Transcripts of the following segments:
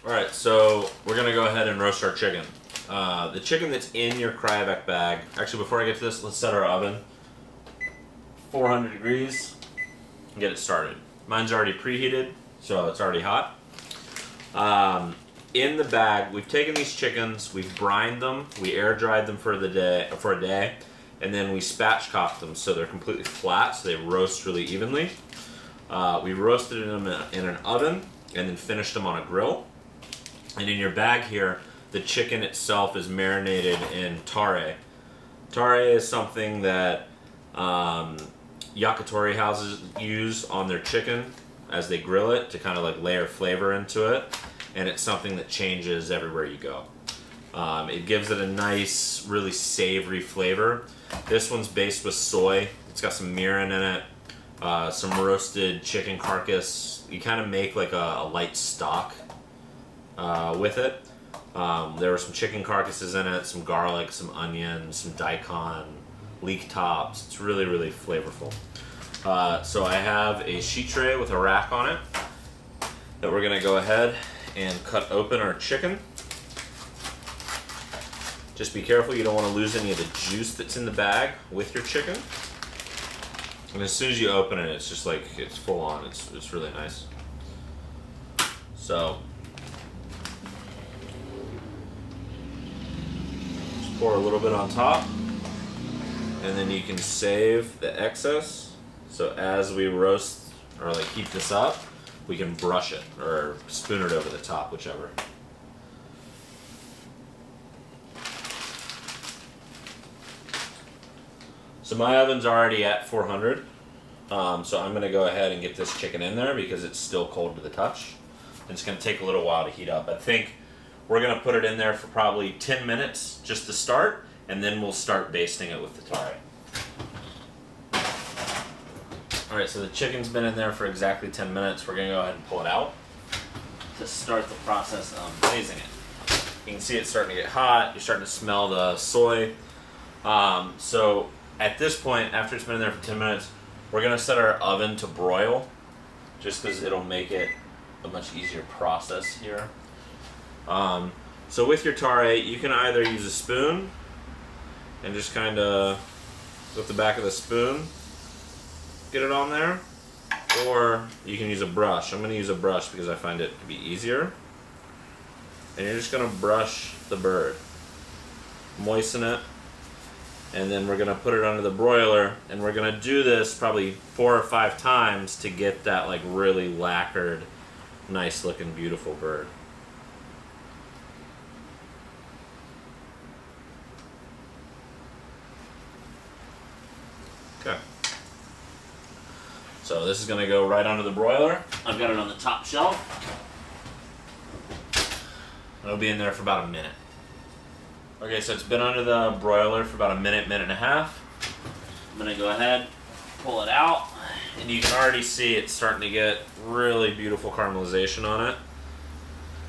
Alright, so we're going to go ahead and roast our chicken. The chicken that's in your cryovac bag, actually before I get to this, let's set our oven 400 degrees and get it started. Mine's already preheated, so it's already hot. In the bag, we've taken these chickens, we've brined them, we air dried them for a day, and then we spatchcocked them so they're completely flat, so they roast really evenly. We roasted them in an oven and then finished them on a grill. And in your bag here, the chicken itself is marinated in tare. Tare is something that yakitori houses use on their chicken as they grill it to kind of like layer flavor into it. And it's something that changes everywhere you go. It gives it a nice, really savory flavor. This one's based with soy. It's got some mirin in it, some roasted chicken carcass. You kind of make like a light stock with it. There were some chicken carcasses in it, some garlic, some onion, some daikon, leek tops. It's really, really flavorful. So I have a sheet tray with a rack on it that we're gonna go ahead and cut open our chicken. Just be careful, you don't want to lose any of the juice that's in the bag with your chicken. And as soon as you open it, it's just like, it's full on. It's really nice. So, just pour a little bit on top, and then you can save the excess. So as we roast, or like heat this up, we can brush it, or spoon it over the top, whichever. So my oven's already at 400, so I'm gonna go ahead and get this chicken in there because it's still cold to the touch. And it's gonna take a little while to heat up. I think we're gonna put it in there for probably 10 minutes just to start, and then we'll start basting it with the tare. All right, so the chicken's been in there for exactly 10 minutes. We're gonna go ahead and pull it out to start the process of glazing it. You can see it's starting to get hot. You're starting to smell the soy. So at this point, after it's been in there for 10 minutes, we're gonna set our oven to broil, just because it'll make it a much easier process here. So with your tare, you can either use a spoon and just kind of, with the back of the spoon, get it on there, or you can use a brush. I'm gonna use a brush because I find it to be easier. And you're just gonna brush the bird, moisten it, and then we're gonna put it under the broiler, and we're gonna do this probably 4 or 5 times to get that like really lacquered, nice looking, beautiful bird. Okay. So this is gonna go right under the broiler. I've got it on the top shelf. It'll be in there for about a minute. Okay, so it's been under the broiler for about a minute, minute and a half. I'm gonna go ahead, pull it out, and you can already see it's starting to get really beautiful caramelization on it.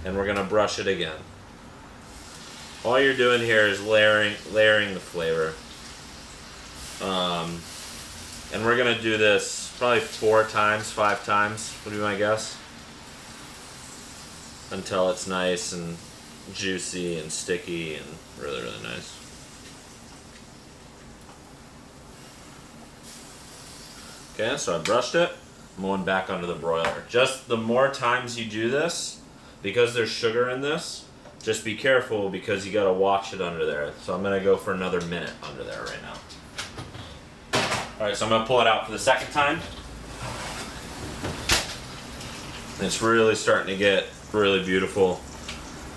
And we're gonna brush it again. All you're doing here is layering the flavor. And we're gonna do this probably 4 times, 5 times, would be my guess. Until it's nice and juicy and sticky and really, really nice. Okay, so I brushed it. I'm going back under the broiler. Just the more times you do this, because there's sugar in this, just be careful because you gotta watch it under there. So I'm gonna go for another minute under there right now. Alright, so I'm gonna pull it out for the second time. And it's really starting to get really beautiful.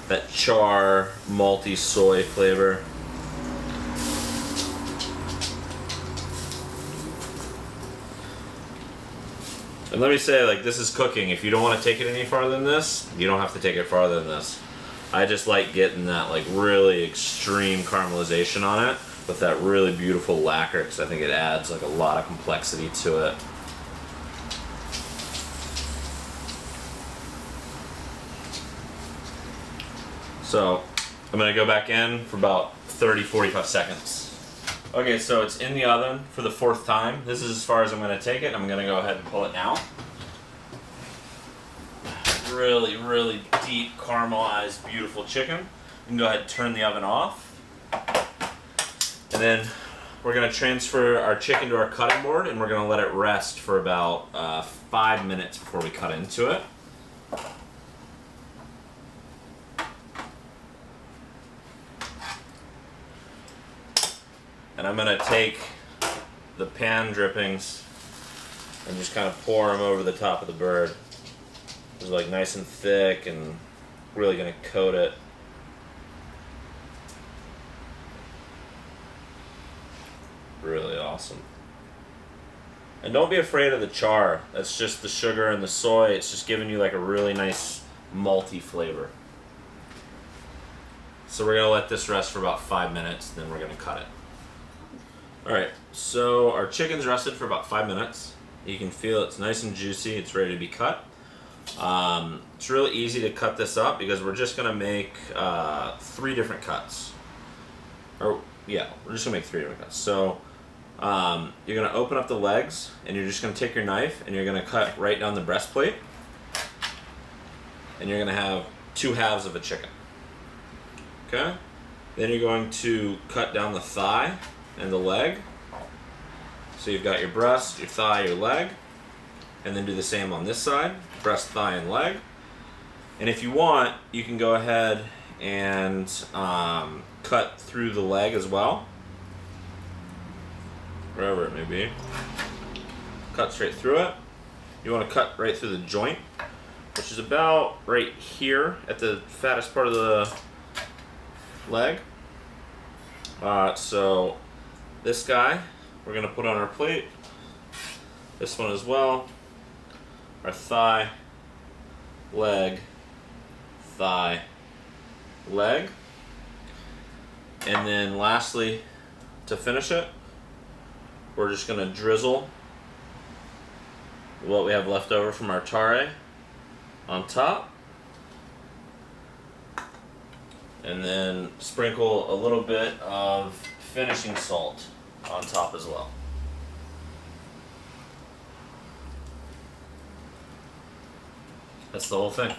That char, malty soy flavor. And let me say, like, this is cooking. If you don't want to take it any farther than this, you don't have to take it farther than this. I just like getting that, like, really extreme caramelization on it with that really beautiful lacquer, because I think it adds, like, a lot of complexity to it. So I'm gonna go back in for about 30-45 seconds. Okay, so it's in the oven for the 4th time. This is as far as I'm gonna take it. I'm gonna go ahead and pull it now. really, really deep caramelized, beautiful chicken. You can go ahead and turn the oven off. And then we're going to transfer our chicken to our cutting board, and we're going to let it rest for about 5 minutes before we cut into it. And I'm going to take the pan drippings and just kind of pour them over the top of the bird. It's like nice and thick and really going to coat it. Really awesome. And don't be afraid of the char. That's just the sugar and the soy. It's just giving you like a really nice malty flavor. So we're going to let this rest for about 5 minutes, then we're going to cut it. Alright, so our chicken's rested for about 5 minutes. You can feel it's nice and juicy. It's ready to be cut. It's really easy to cut this up because we're just going to make 3 different cuts. Or, yeah, we're just going to make 3 different cuts. So, you're going to open up the legs, and you're just going to take your knife, and you're going to cut right down the breastplate. And you're going to have 2 halves of a chicken. Okay? Then you're going to cut down the thigh and the leg. So you've got your breast, your thigh, your leg. And then do the same on this side, breast, thigh, and leg. And if you want, you can go ahead and cut through the leg as well. Wherever it may be. Cut straight through it. You want to cut right through the joint, which is about right here at the fattest part of the leg. So this guy we're going to put on our plate. This one as well. Our thigh, leg, thigh, leg. And then lastly, to finish it, we're just going to drizzle what we have left over from our tare on top. And then sprinkle a little bit of finishing salt on top as well. That's the whole thing.